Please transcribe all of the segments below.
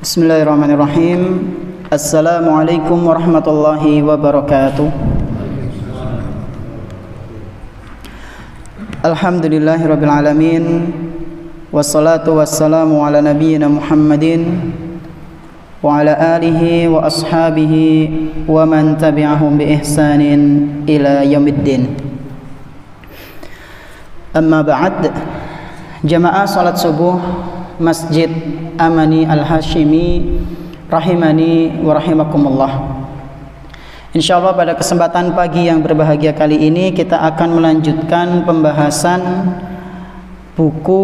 Bismillahirrahmanirrahim. Assalamualaikum warahmatullahi wabarakatuh. Alhamdulillahirabbil alamin. Wassalatu wassalamu ala nabiyyina Muhammadin wa ala alihi wa ashabihi wa man tabi'ahum bi ihsanin ila yaumiddin. Amma ba'd. Jamaah salat subuh Masjid Amani Al-Hashimi rahimani wa rahimakumullah. Insyaallah pada kesempatan pagi yang berbahagia kali ini kita akan melanjutkan pembahasan buku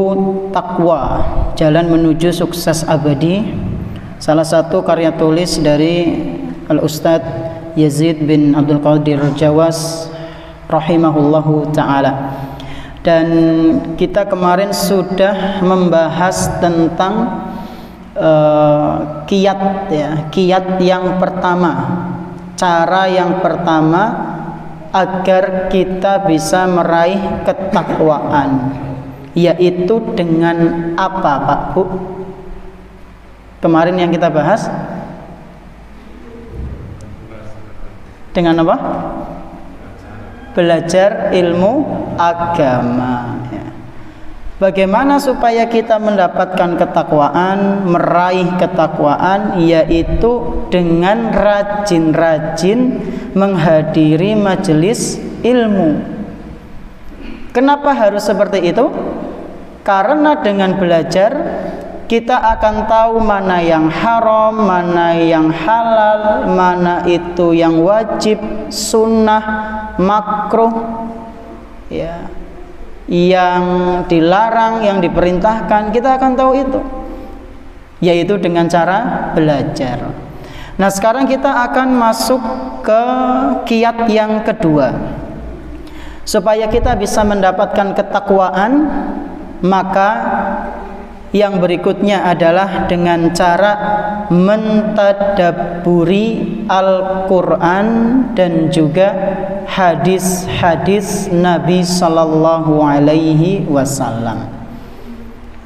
Taqwa, Jalan Menuju Sukses Abadi, salah satu karya tulis dari Al-Ustadz Yazid bin Abdul Qadir Jawas rahimahullahu ta'ala. Dan kita kemarin sudah membahas tentang kiat yang pertama, cara yang pertama agar kita bisa meraih ketakwaan, yaitu dengan apa, Pak Bu? Kemarin yang kita bahas dengan apa? Belajar ilmu agama. Bagaimana supaya kita mendapatkan ketakwaan, meraih ketakwaan, yaitu dengan rajin-rajin menghadiri majelis ilmu. Kenapa harus seperti itu? Karena dengan belajar kita akan tahu mana yang haram, mana yang halal, mana itu yang wajib, sunnah, makruh, ya, yang dilarang, yang diperintahkan. Kita akan tahu itu, yaitu dengan cara belajar. Nah, sekarang kita akan masuk ke kiat yang kedua. Supaya kita bisa mendapatkan ketakwaan, maka yang berikutnya adalah dengan cara mentadabburi Al-Quran dan juga hadis-hadis Nabi Sallallahu Alaihi Wasallam.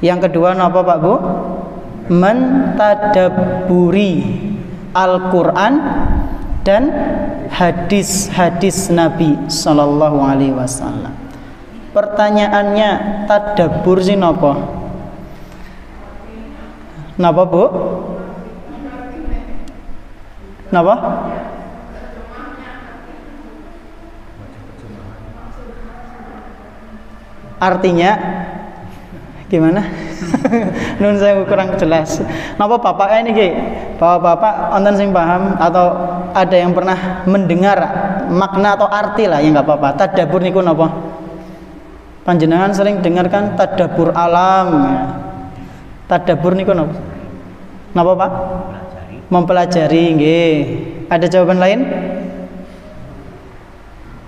Yang kedua apa Pak Bu? Mentadabburi Al-Quran dan hadis-hadis Nabi Sallallahu Alaihi Wasallam. Pertanyaannya, tadabbur sih napa? Napa Bu? Napa? Artinya gimana? Nun saya kurang jelas. Napa Bapak ini ki? Bapak wonten sing paham atau ada yang pernah mendengar makna atau arti lah, ya nggak apa-apa. Tadabbur niku napa? Panjenengan sering dengarkan tadabbur alam, ya. Tadabbur niku napa? Napa Pak? Mempelajari, nggih. Ada jawaban lain?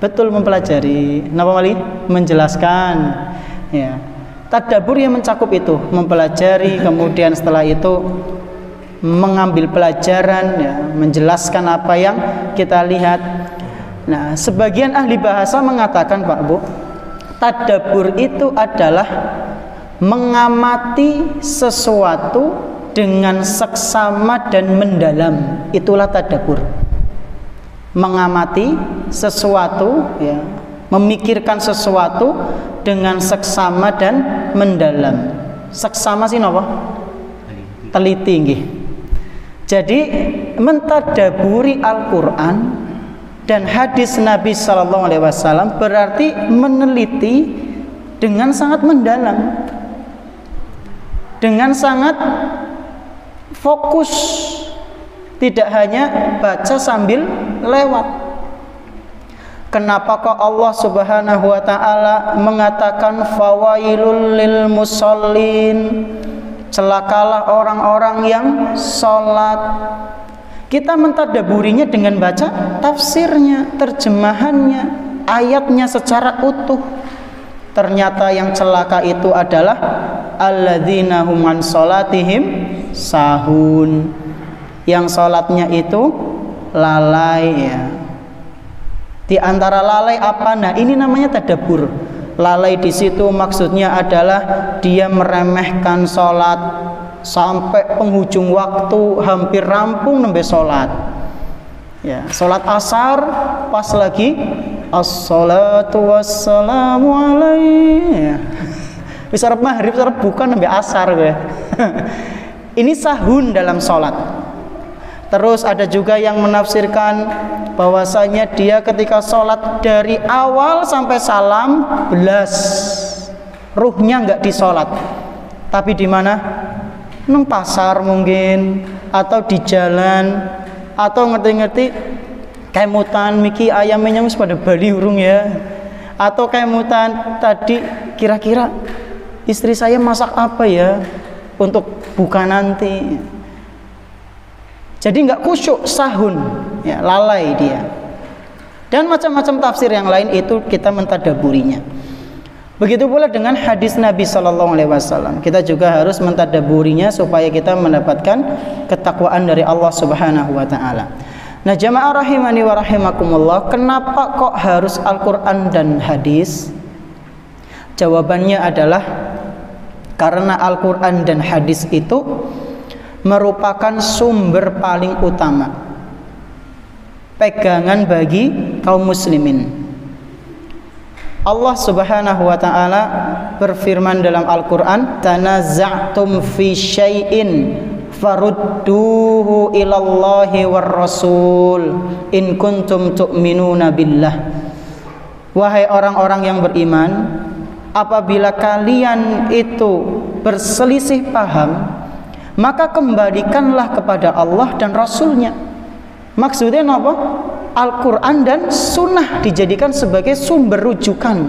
Betul, mempelajari. Napa malih? Menjelaskan. Ya. Tadabbur yang mencakup itu, mempelajari, kemudian setelah itu mengambil pelajaran, ya, menjelaskan apa yang kita lihat. Nah, sebagian ahli bahasa mengatakan, Pak Bu, tadabbur itu adalah mengamati sesuatu dengan seksama dan mendalam. Itulah tadabbur. Mengamati sesuatu, ya, memikirkan sesuatu dengan seksama dan mendalam. Seksama sih napa? Teliti nggih. Jadi mentadabburi Al-Qur'an dan hadis Nabi sallallahu alaihi wasallam berarti meneliti dengan sangat mendalam, dengan sangat fokus, tidak hanya baca sambil lewat. Kenapa kok Allah Subhanahu wa taala mengatakan fawailul lil musallin? Celakalah orang-orang yang salat. Kita mentadabburinya dengan baca tafsirnya, terjemahannya, ayatnya secara utuh. Ternyata yang celaka itu adalah alladzina hum an salatihim sahun, yang salatnya itu lalai, ya. Di antara lalai apa? Nah, ini namanya tadabbur. Lalai di situ maksudnya adalah dia meremehkan salat, sampai penghujung waktu hampir rampung nembe salat. Ya, salat asar pas lagi as-salatu wassalamu alaihi. Wis arep maghrib arep buka nembe asar kowe. Ini sahun dalam salat. Terus ada juga yang menafsirkan bahwasanya dia ketika sholat dari awal sampai salam belas, ruhnya nggak di sholat, tapi di mana? Nang pasar mungkin, atau di jalan, atau ngerti-ngerti kemutan miki ayamnya wis pada bali urung ya, atau kemutan tadi kira-kira istri saya masak apa ya untuk buka nanti. Jadi nggak khusyuk, sahun, ya, lalai dia. Dan macam-macam tafsir yang lain itu kita mentadaburinya. Begitu pula dengan hadis Nabi Sallallahu Alaihi Wasallam. Kita juga harus mentadaburinya supaya kita mendapatkan ketakwaan dari Allah Subhanahu Wa Taala. Nah, jamaah rahimani wa rahimakumullah, kenapa kok harus Al-Quran dan hadis? Jawabannya adalah karena Al-Quran dan hadis itu merupakan sumber paling utama, pegangan bagi kaum muslimin. Allah Subhanahu wa taala berfirman dalam Al-Qur'an, "Tanaza'tum fi syai'in farudduhu ilallahi war rasul in kuntum tu'minuna billah." Wahai orang-orang yang beriman, apabila kalian itu berselisih paham, maka kembalikanlah kepada Allah dan Rasulnya. Maksudnya apa? Al-Quran dan Sunnah dijadikan sebagai sumber rujukan,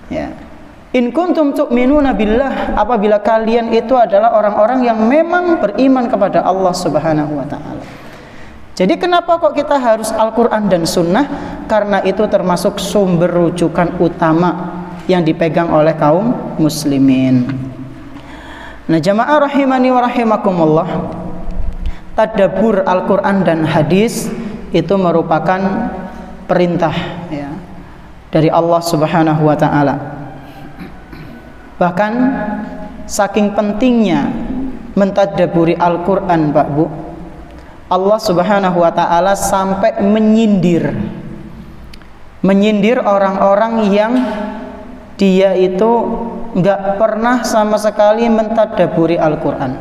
ya. In kuntum tu'minuna billah, apabila kalian itu adalah orang-orang yang memang beriman kepada Allah Subhanahu wa ta'ala. Jadi kenapa kok kita harus Al-Quran dan Sunnah? Karena itu termasuk sumber rujukan utama yang dipegang oleh kaum muslimin. Nah, jamaah rahimani wa rahimakumullah, tadabbur Al-Quran dan hadis itu merupakan perintah, ya, dari Allah Subhanahu wa ta'ala. Bahkan saking pentingnya mentadabburi Al-Quran, Pak Bu, Allah Subhanahu wa ta'ala sampai menyindir orang-orang yang dia itu nggak pernah sama sekali mentadaburi Al-Quran.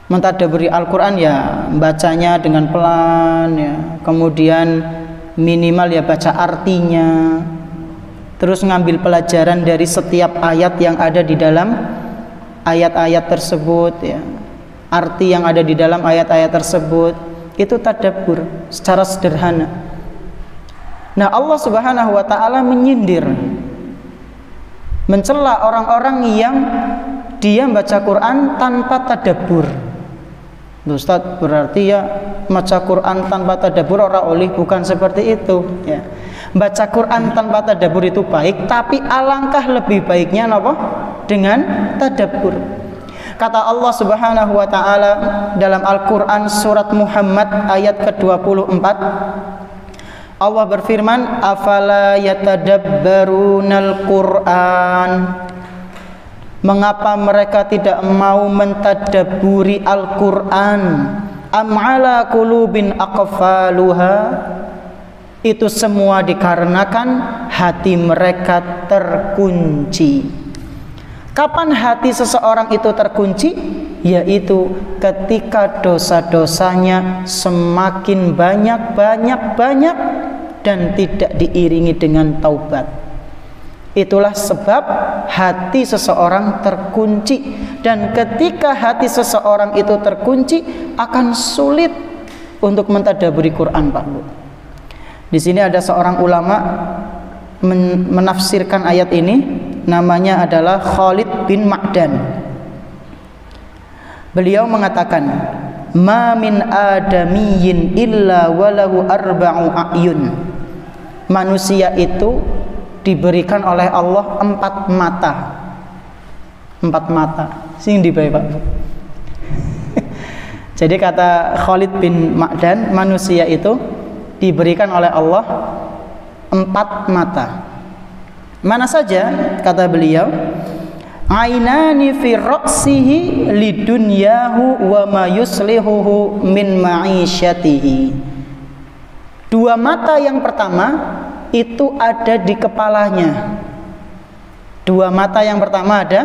Mentadaburi Al-Quran ya bacanya dengan pelan, ya, kemudian minimal ya baca artinya, terus ngambil pelajaran dari setiap ayat yang ada di dalam ayat-ayat tersebut, ya, arti yang ada di dalam ayat-ayat tersebut, itu tadabbur secara sederhana. Nah, Allah Subhanahu wa ta'ala menyindir, mencela orang-orang yang dia baca Quran tanpa tadabbur. Ustaz, berarti ya baca Quran tanpa tadabbur ora oleh, bukan seperti itu, ya. Baca Quran tanpa tadabbur itu baik, tapi alangkah lebih baiknya apa? Dengan tadabbur. Kata Allah Subhanahu wa ta'ala dalam Al-Quran surat Muhammad ayat ke-24, Allah berfirman, afala yatadabbarunal Qur'an, mengapa mereka tidak mau mentadabburi Al-Qur'an? Am ala qulubin aqfaluha, itu semua dikarenakan hati mereka terkunci. Kapan hati seseorang itu terkunci? Yaitu ketika dosa-dosanya semakin banyak dan tidak diiringi dengan taubat. Itulah sebab hati seseorang terkunci, dan ketika hati seseorang itu terkunci akan sulit untuk mentadabburi Quran, Pak Bu. Di sini ada seorang ulama menafsirkan ayat ini, namanya adalah Khalid bin Ma'dan. Beliau mengatakan, ma min adamiyyin illa walahu arba'u a'yun. Manusia itu diberikan oleh Allah 4 mata. 4 mata. Sing dibae, Pak. Jadi kata Khalid bin Ma'dan, manusia itu diberikan oleh Allah 4 mata. Mana saja, kata beliau? ainani fi ra'sihi lidunyahu wa ma yuslihuhu min ma'isyatihi. Dua mata yang pertama itu ada di kepalanya. Dua mata yang pertama ada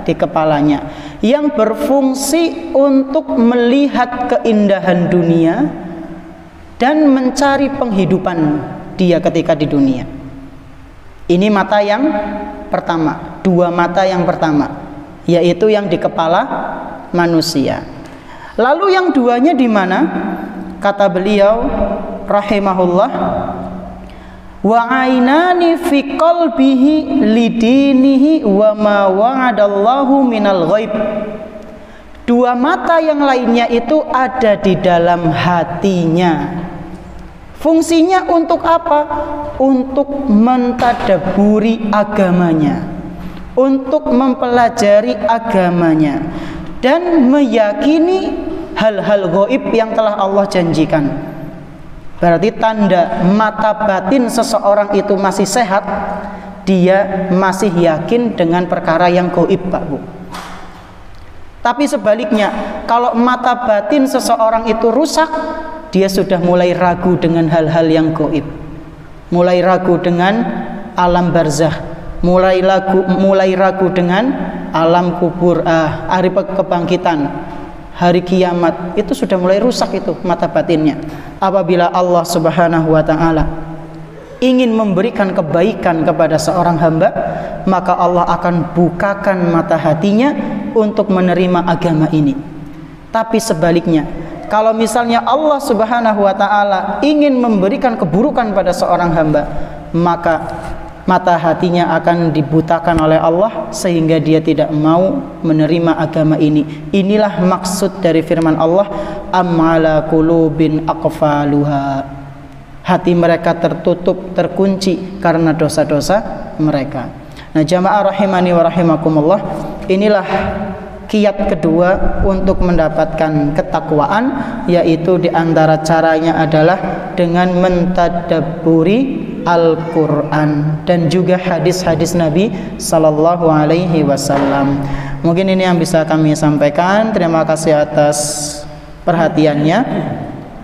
di kepalanya, yang berfungsi untuk melihat keindahan dunia dan mencari penghidupan dia ketika di dunia. Ini mata yang pertama, dua mata yang pertama, yaitu yang di kepala manusia. Lalu yang duanya di mana? Kata beliau rahimahullah, wa ainani fi qalbihi lidinihi wa ma wa'adallahu minal ghaib. Dua mata yang lainnya itu ada di dalam hatinya. Fungsinya untuk apa? Untuk mentadaburi agamanya, untuk mempelajari agamanya, dan meyakini hal-hal gaib yang telah Allah janjikan. Berarti tanda mata batin seseorang itu masih sehat, dia masih yakin dengan perkara yang gaib, Pak Bu. Tapi sebaliknya, kalau mata batin seseorang itu rusak, dia sudah mulai ragu dengan hal-hal yang gaib, mulai ragu dengan alam barzakh, mulai ragu dengan alam kubur, hari kebangkitan, hari kiamat. Itu sudah mulai rusak itu mata batinnya. Apabila Allah Subhanahu wa ta'ala ingin memberikan kebaikan kepada seorang hamba, maka Allah akan bukakan mata hatinya untuk menerima agama ini. Tapi sebaliknya, kalau misalnya Allah Subhanahu wa ta'ala ingin memberikan keburukan pada seorang hamba, maka mata hatinya akan dibutakan oleh Allah sehingga dia tidak mau menerima agama ini. Inilah maksud dari firman Allah, am ala qulubin aqfaluha. Hati mereka tertutup, terkunci karena dosa-dosa mereka. Nah, jamaah rahimani wa rahimakumullah, inilah kiat kedua untuk mendapatkan ketakwaan, yaitu diantara caranya adalah dengan mentadabburi Al-Quran dan juga hadis-hadis Nabi Sallallahu Alaihi Wasallam. Mungkin ini yang bisa kami sampaikan. Terima kasih atas perhatiannya.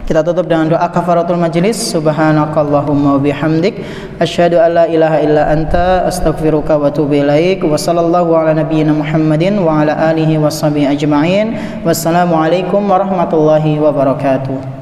Kita tutup dengan doa kafaratul majlis. Subhanakallahumma wa bihamdik, asyhadu an la ilaha illa anta, astaghfiruka wa atubu ilaik. Wa sallallahu ala nabiyyina Muhammadin wa ala alihi washabihi ajma'in. Wassalamualaikum warahmatullahi wabarakatuh.